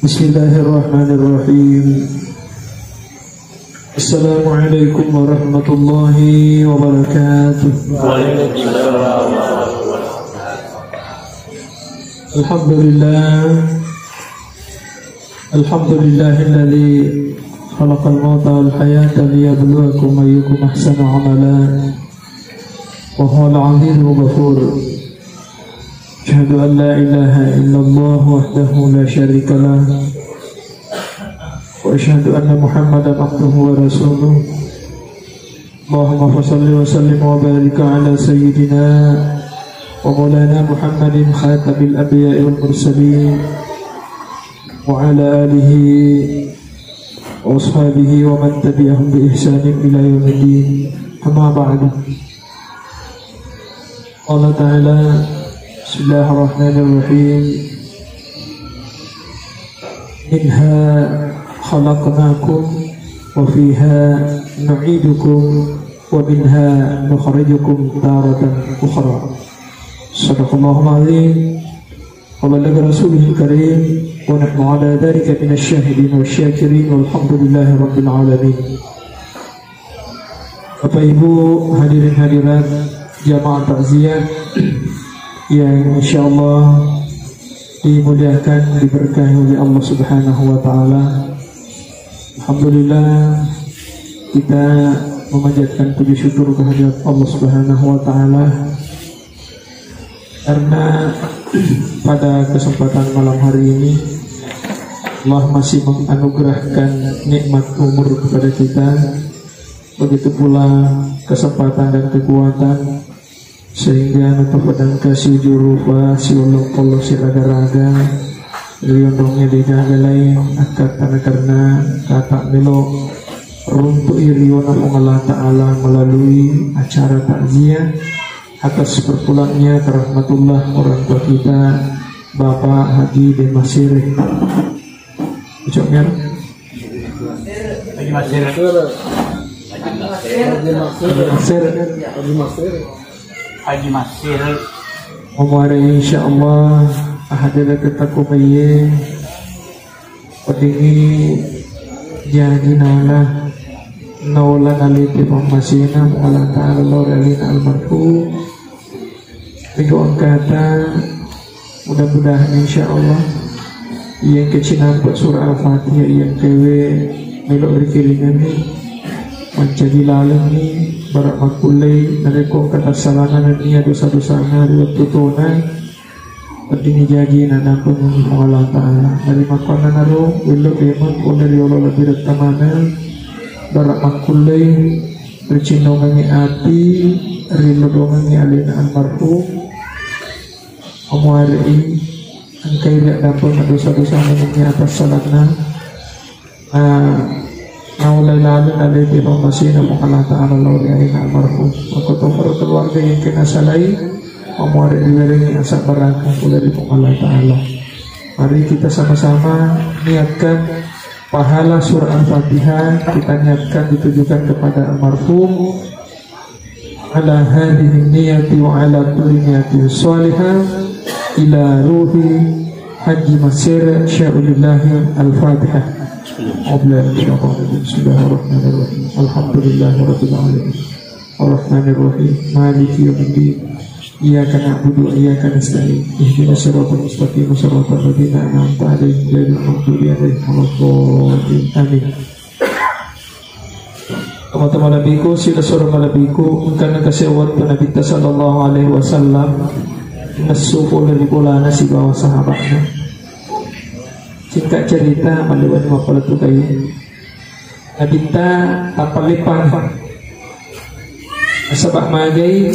Bismillahirrahmanirrahim. Assalamualaikum warahmatullahi wabarakatuh. Waalaikumsalam. Alhamdulillahilladzi khalaqal mauta wal hayata liyabluwakum ayyukum ahsanu amala wa huwal azizul ghafur. Asyhadu an la ilaha illallah wahdahu la syarika lah wa asyhadu anna Muhammadan abduhu wa rasuluh. Allahumma shalli wa sallim wa barik ala sayyidina wa maulana Muhammadin khatabil anbiya'i wal mursalin wa ala alihi wa ashabihi wa man tabi'ahum bi ihsanin ila yaumiddin. Amma ba'du. Allah Ta'ala, Bismillahirrahmanirrahim. Minha khalaqnakum wa fiha nu'idukum wa minha nukhrijukum taratan ukhra. Shadaqallahul azim wa ballagha rasulihil karim wa nahnu ala dhalika minasy syahidin wasyakirin walhamdulillahi rabbil alamin. Bapak Ibu hadirin hadirat jamaah takziah yang insyaallah dimuliakan, diberkahi oleh Allah Subhanahu wa taala. Alhamdulillah, kita memanjatkan puji syukur kehadirat Allah Subhanahu wa taala karena pada kesempatan malam hari ini Allah masih menganugerahkan nikmat umur kepada kita, begitu pula kesempatan dan kekuatan, sehingga natafadan kasih jurupa si ulung polo si raga-raga riondongnya di jagalay akat tanah karena kata melo runtuk iriona Allah Ta'ala melalui acara takziah atas berpulangnya rahmatullah orang tua kita Bapak Haji bin Masir. Ucapnya Haji Masir. Haji Masir Umar insyaallah ahadana ketakumaye pedingi jadi nalah naulan aliti pahmasina Allah Ta'ala lorelin almarhum mingguan kata mudah-mudahan insyaallah yang kecil nampak surah Al-Fatihah yang kewe melok berkiringan ni menjadi lalang ni barak makulai narekong kata salanan niya dosa-dosa na waktu tunai berdini jadi nana pun Allah Ta'ala dari makanan naro wilok eman pun dari Allah lebih retamana barak makulai bercinongannya api rilodongannya alina almarhum amuari angkai tidak dapat dosa-dosa niya atas salana Naulai lalu dari informasi nama Allah Ta'ala lalu dari almarhum. Aku tahu keluarga yang kena salai, amuari diwerengi asak barangkah dari Allah Ta'ala. Mari kita sama-sama niatkan pahala surah Al-Fatihah, kita niatkan ditujukan kepada almarhum. Ala hadhihi niyati wa ala kulli niyatin salihah ila ruhi Haji Masir Syai'ulillahi Al-Fatihah. Bismillahirrahmanirrahim. Alhamdulillahirabbil alamin. Arrahmanirrahim. Maliki yaumiddin. Iyyaka na'budu wa iyyaka nasta'in. Ihdinas siratal mustaqim, siratal ladzina an'amta 'alaihim ghairil maghdubi 'alaihim waladdallin. Amin. Teman-teman nabiku, sila surah nabiku, karena kesewat Nabi sallallahu alaihi wasallam nasuku dari bulana si bawah sahabatnya. Singkat cerita maliwan mapalat tu kayu Nabita tapalipang asabak magai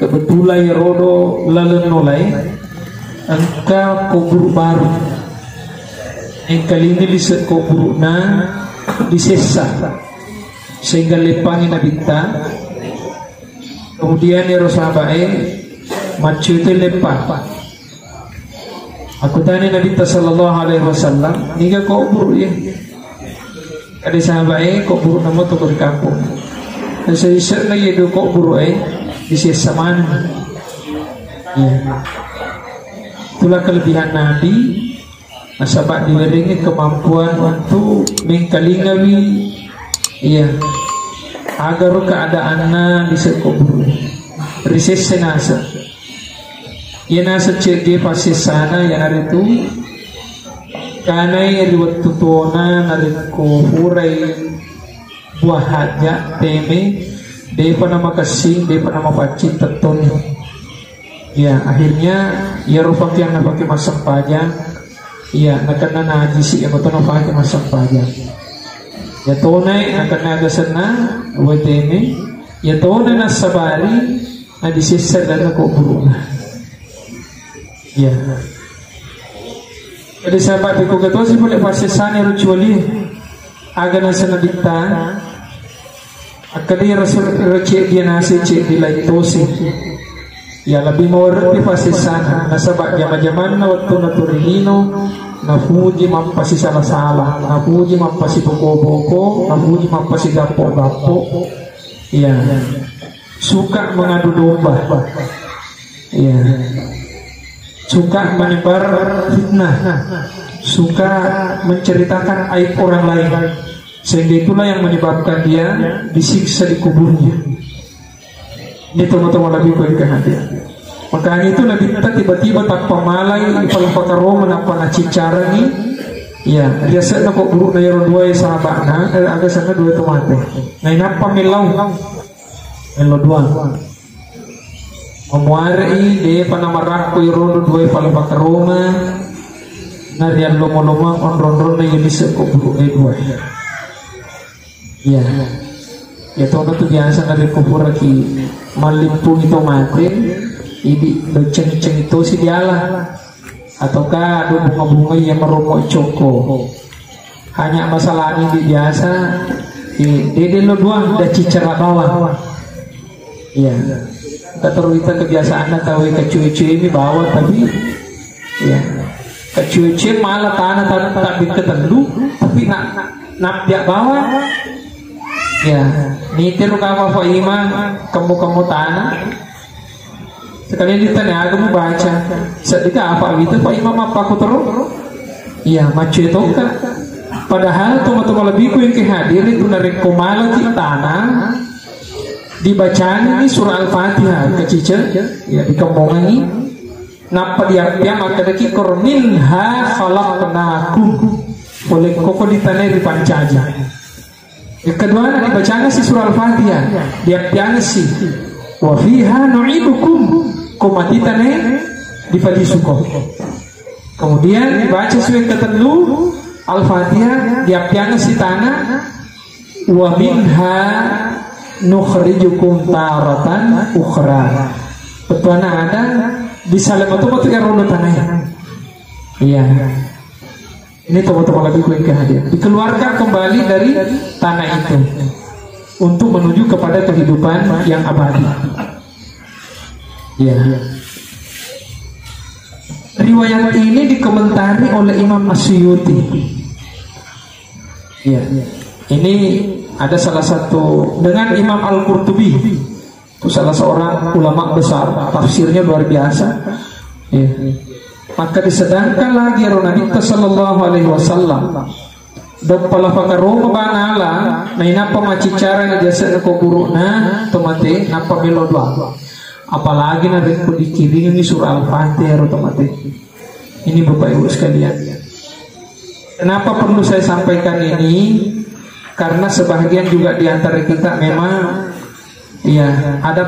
kebetulan rodo lalenolai angka kubur baru yang kali ini liset kubur na disesa sehingga lepangin Nabita kemudian ya sahabat macu itu lepang. Aku tanya Nabi sallallahu alaihi wasallam, "Niga kau buru ya?" Ada sahabat kau buru nama tu di kampung. Dan saya isyak lagi itu kau buru di sisa mana? Ya. Itulah kelebihan Nabi Nasabak diiringi kemampuan untuk mengkalingawi agar keadaannya bisa kubur rises senasa nasa cegi pasti sana yang hari itu kanai riwat tutuna nariko hurai buah hajat teme depa nama kasih depa nama pacit tetun akhirnya rupaki yang pakai masam pajang nakana najisi yang betul pakai masam pajang tonai nakana agasana wateme tonai nasabari nadisisa dan kubur jadi sahabat itu kata si boleh pasal sana rucuali agar nasa nabita akali rasul recek dia nasi cek di lain tosi lebih mawar di pasal sana nasabak zaman-zaman na waktu naturihino nafuji mampasi salah-salah nafuji mampasi boko-boko nafuji mampasi gapo-gapo suka mengadu domba suka menyebar fitnah, suka menceritakan aib orang lain, sehingga itulah yang menyebabkan dia disiksa di kuburnya. Ini teman-teman lebih baik hati. Makanya itu Nabi kita tiba-tiba tak pamalai kalau pakaro menapa nacicara ni, biasa nak kok buruk na yaro dua sahabat na, agak sana dua tu mati. Ngai napa melau dua. Memuari de panamarak ko irono dua pala bakaroma narian lomo-lomo on-ron na yun bisa ko buru dua. Tono tu biasa dari kubur lagi malimpung itu mati ini beceng-ceng itu si dialah ataukah ada bunga-bunga yang meromok coko hanya masalah ini biasa dede lo doang dah cicara bawah kita kebiasaan tahu kecuci ini bawa tapi kecuci malah tanah tak diketendu tapi nak dia bawa nitir kamu faima kamu tanah sekalian ditanya kamu baca sedikit apa gitu faima apa aku terus macu itu kan padahal teman-teman lebih ku yang kehadir itu narik komala di tanah dibacaan ini surah Al-Fatihah kecicil dikembangkan ini napa dia maka deki korminha khalaqnakum boleh koko ditanai di pancaja yang kedua dibacaan si surah Al-Fatihah dia si wa fiha nu'idukum komati tanai di padisuko kemudian dibaca surat ketelu Al-Fatihah dia si tanah wa minha nukhrijukum taratan ukhra. Betul ada di salam itu yang roda tanah. Ini teman-teman lebih kuing kehadir. Dikeluarkan kembali dari tanah itu untuk menuju kepada kehidupan yang abadi. Riwayat ini dikomentari oleh Imam Asyuti. Ini ada salah satu dengan Imam Al-Qurtubi, itu salah seorang ulama besar, tafsirnya luar biasa. Maka disedangkan lagi Nabi sallallahu alaihi wasallam dok pala pakaro banala na inapa macicara na jasa ko buruna tomate napa melodwa apalagi na rin ko dikiring ni surah Al-Fatihah tomate. Ini Bapak Ibu sekalian, kenapa perlu saya sampaikan ini? Karena sebagian juga di antara kita memang ada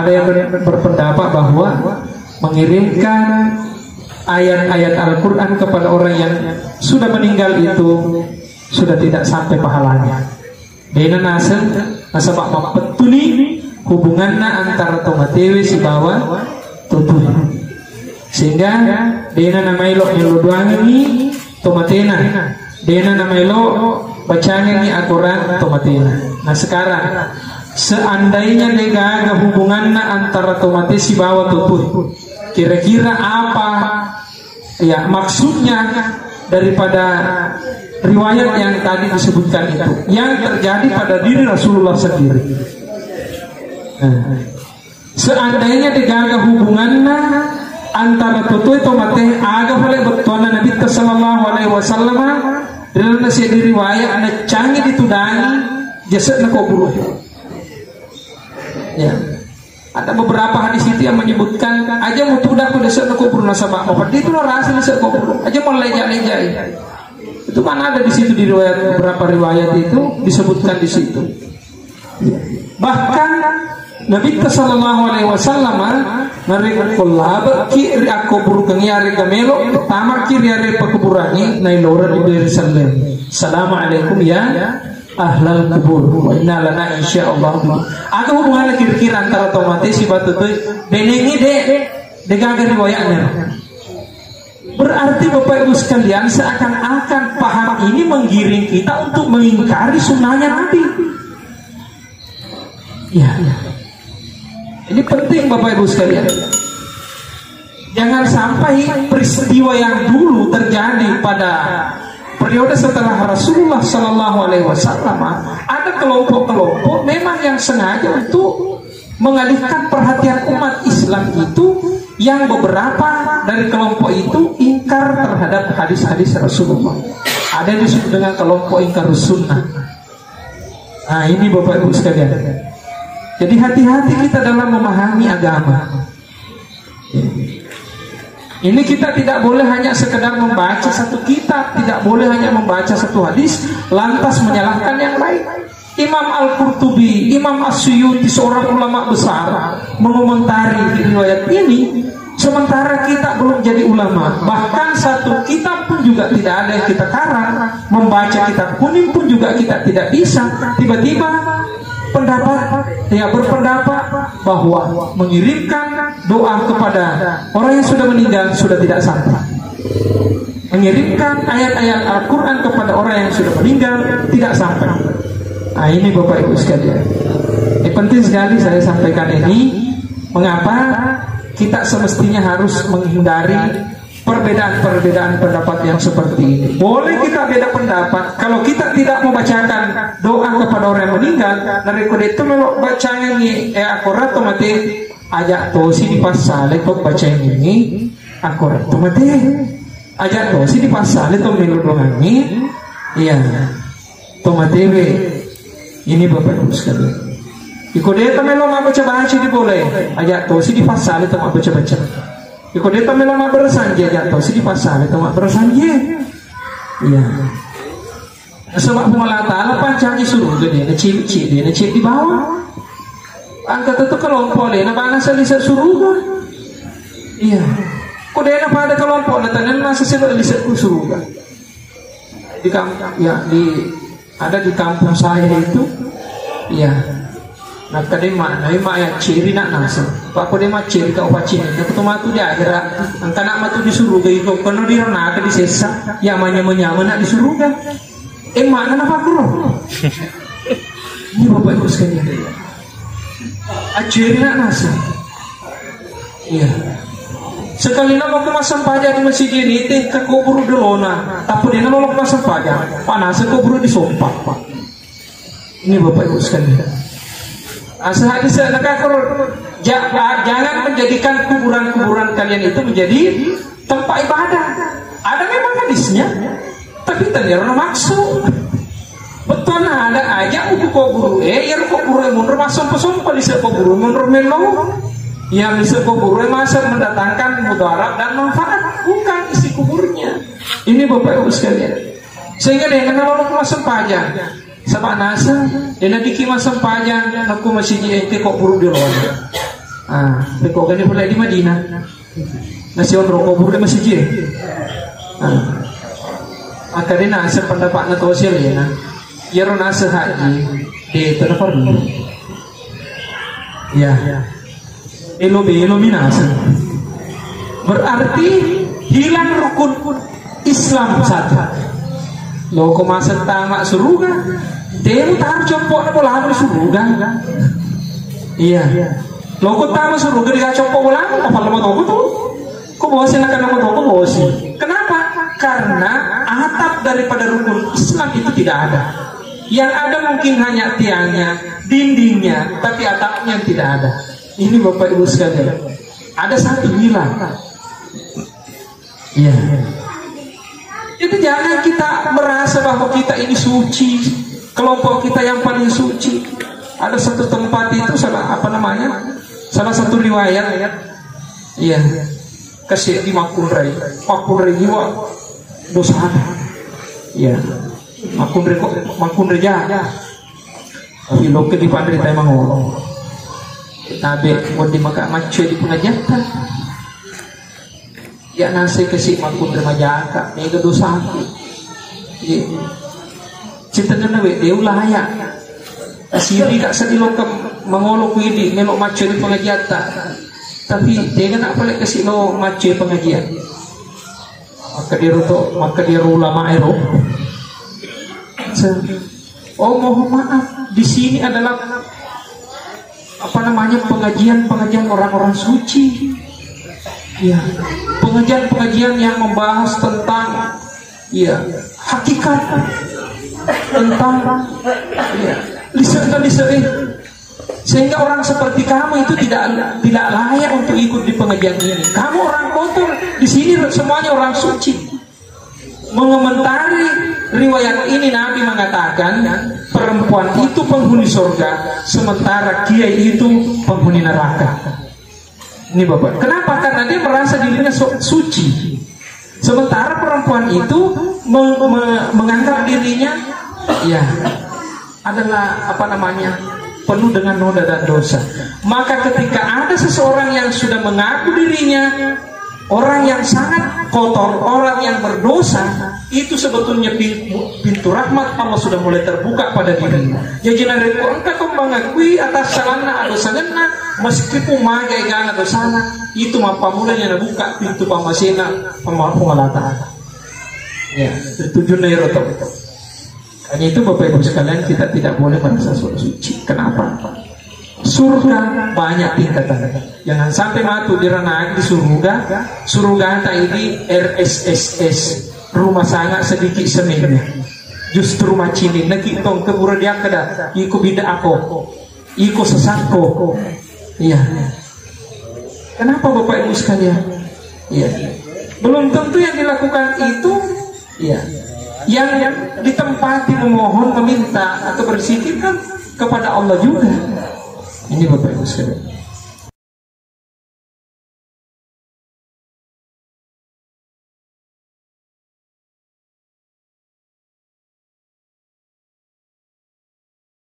yang berpendapat bahwa mengirimkan ayat-ayat Al-Quran kepada orang yang sudah meninggal itu sudah tidak sampai pahalanya. Dena nasabak mapetuni hubungannya antara tomatewe si bawah tutun sehingga dena namailo nyeluduan ini tomatena dena namailo bacanya ini aturan tomatena. Nah sekarang seandainya negaga hubungannya antara tomates si bawah tutun, kira-kira apa maksudnya daripada riwayat yang tadi disebutkan itu yang terjadi pada diri Rasulullah sendiri. Seandainya negaga hubungannya antara tutu itu mate aga boleh betuana Nabi sallallahu alaihi wasallam dalam nasi diriwayat ada canggih ditudani jasad nak kubur. Ya. Ada beberapa hadis itu yang menyebutkan aja mutudah ku jasad nak kubur nasabah. Apa itu rasa jasad kubur. Aja mau lejak-lejak. Itu kan ada di situ di riwayat beberapa riwayat itu disebutkan di situ. Bahkan Nabi sallallahu alaihi wasallam narek kolab ki aku burukang yari gamelo pertama ki yari pakuburani nai lora di Yerusalem. Assalamualaikum ya ahlal kubur wa inna lana insyaallah. Aku hubungan kira-kira antara otomatis si batu tu benengi de gagal riwayatnya. Berarti Bapak Ibu sekalian seakan-akan paham ini menggiring kita untuk mengingkari sunnahnya Nabi. Ya. Ini penting Bapak Ibu sekalian. Jangan sampai peristiwa yang dulu terjadi pada periode setelah Rasulullah Sallallahu Alaihi Wasallam ada kelompok-kelompok memang yang sengaja untuk mengalihkan perhatian umat Islam itu, yang beberapa dari kelompok itu ingkar terhadap hadis-hadis Rasulullah. Ada yang disebut dengan kelompok ingkar sunnah. Nah ini Bapak Ibu sekalian. Jadi hati-hati kita dalam memahami agama. Ini kita tidak boleh hanya sekedar membaca satu kitab, tidak boleh hanya membaca satu hadis lantas menyalahkan yang lain. Imam Al-Qurtubi, Imam As-Suyuti, seorang ulama besar, mengomentari riwayat ini, sementara kita belum jadi ulama. Bahkan satu kitab pun juga tidak ada yang kita karang, membaca kitab kuning pun juga kita tidak bisa. Tiba-tiba berpendapat bahwa mengirimkan doa kepada orang yang sudah meninggal sudah tidak sampai. Mengirimkan ayat-ayat Al-Quran kepada orang yang sudah meninggal tidak sampai. Nah ini Bapak Ibu sekalian, ini penting sekali saya sampaikan ini. Mengapa kita semestinya harus menghindari perbedaan-perbedaan pendapat yang seperti ini. Boleh kita beda pendapat kalau kita tidak membacakan doa kepada orang yang meninggal. Dari kode itu melok bacanya ni akurat mati ajak tosi di pasal itu baca ini akurat mati ajak tosi di pasal itu melok doang ini. Iya, mati ini Bapak Ibu sekalian. Di kode itu melok baca di boleh ajak tosi di pasal itu baca. Iko deta melama bersanje jatuh si di pasal itu mak bersanje. Iya. Sebab Allah Taala pancangnya suruh dia ngecil di bawah. Angkat itu kelompok le na bana salisa suruh. Iya. Ko dena pada kelompok na tanan nasa sila lisa suruh. Di kampung ya ada di kampung saya itu. Iya. Nak tadi mana ya ciri nak nasa. Pak ko de ma ciri ka upacin. Ko to matu dia akhirnya angka nak matu disuruh ke iko kono di rona ka di sesa. Ya manya-manya nak disuruh kan. Mana na pak ko. Ini Bapak Ibu sekalian. Ciri nak nasa. Iya. Sekali na mau kemasam pajak di masjid ini teh ke kubur delona. Tapi dia nolok kemasam pajak. Panas kubur di sompak pak. Ini Bapak Ibu sekalian. Asal hadis jangan menjadikan kuburan-kuburan kalian itu menjadi tempat ibadah. Ada memang hadisnya, tapi tidak ada maksud. Betul ada aja uku kubur. Ya kubur mundur masuk pesumpa di kubur mundur melo. Yang bisa kubur masuk mendatangkan mudarat dan manfaat, bukan isi kuburnya. Ini Bapak Ibu sekalian. Sehingga dia kenal masuk pajak. Sabak nasa, dia nanti kimasam pajang, aku masih di ente kok buru di luar. Kok gani pula di Madinah. Nasi on rokok buru di masih je. Akadena nasa pendapat na sosial ya. Yaro nasa haji di telepon. Ya. Elo minasa. Berarti hilang rukun Islam satu. Loko masa tamak surga. Dia tahu copok na bola di surga. Iya. Loko tamak surga dia copok bola apa lama toko tuh? Kok bosin akan lama toko bosin? Kenapa? Karena atap daripada rukun Islam itu tidak ada. Yang ada mungkin hanya tiangnya, dindingnya, tapi atapnya tidak ada. Ini Bapak Ibu sekalian. Ada satu hilang. Iya. Jadi jangan kita merasa bahwa kita ini suci, kelompok kita yang paling suci. Ada satu tempat itu salah satu riwayat, iya, kasih di Makunrai jiwa dosa, iya, Makunrai jaga, tapi lo ke di pandai tay mangolo, tabe mau dimakan macam di pengajian. Ya nasi kasih makun remajaka, ini dosa. Cinta nabi dia ulah ya. Siri kak sedilo ke mengolok widi melok macu di pengajian tak. Tapi dia kan apa lagi kasih lo macu pengajian. Maka dia ulama ero. Oh mohon maaf, di sini adalah pengajian orang-orang suci. Ya, pengajian yang membahas tentang hakikat, tentang lisan, sehingga orang seperti kamu itu tidak layak untuk ikut di pengajian ini. Kamu orang kotor, di sini semuanya orang suci. Mengomentari riwayat ini Nabi mengatakan perempuan itu penghuni surga, sementara kiai itu penghuni neraka. Ini Bapak, kenapa? Karena dia merasa dirinya suci, sementara perempuan itu menganggap dirinya adalah penuh dengan noda dan dosa. Maka ketika ada seseorang yang sudah mengaku dirinya orang yang sangat kotor, orang yang berdosa, itu sebetulnya pintu rahmat Allah sudah mulai terbuka pada dirinya. Jadi nareko engkau mengakui atas salahna atau salahna, meskipun magai gana atau salah, itu mampu mulanya buka pintu pamasina pengalatan. Ya, tujuan itu. Hanya itu Bapak Ibu sekalian, kita tidak boleh merasa suci. Kenapa? Surga banyak tingkatan. Jangan sampai matu di ranah di surga ini RSSS, rumah sangat sedikit semennya. Justru macini lagi tong keburu dia kada iko bida aku iko sesatko. Iya. Kenapa Bapak Ibu sekalian? Iya. Belum tentu yang dilakukan itu yang ditempati memohon, meminta atau berzikir kan kepada Allah juga. Ini Bapak Ibu sekalian.